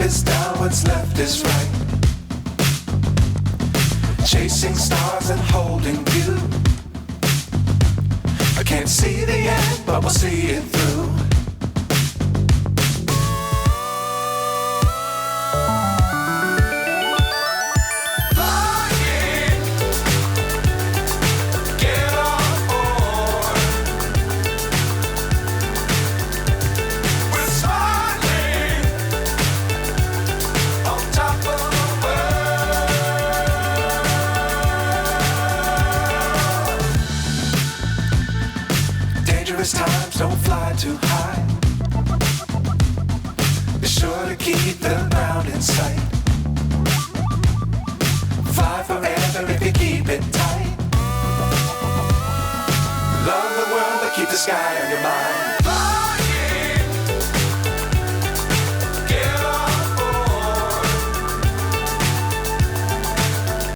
is down, what's left is right. Chasing stars and holding you. I can't see the end, but we'll see it through. Times don't fly too high. Be sure to keep the ground in sight. Fly forever if you keep it tight. Love the world but keep the sky on your mind.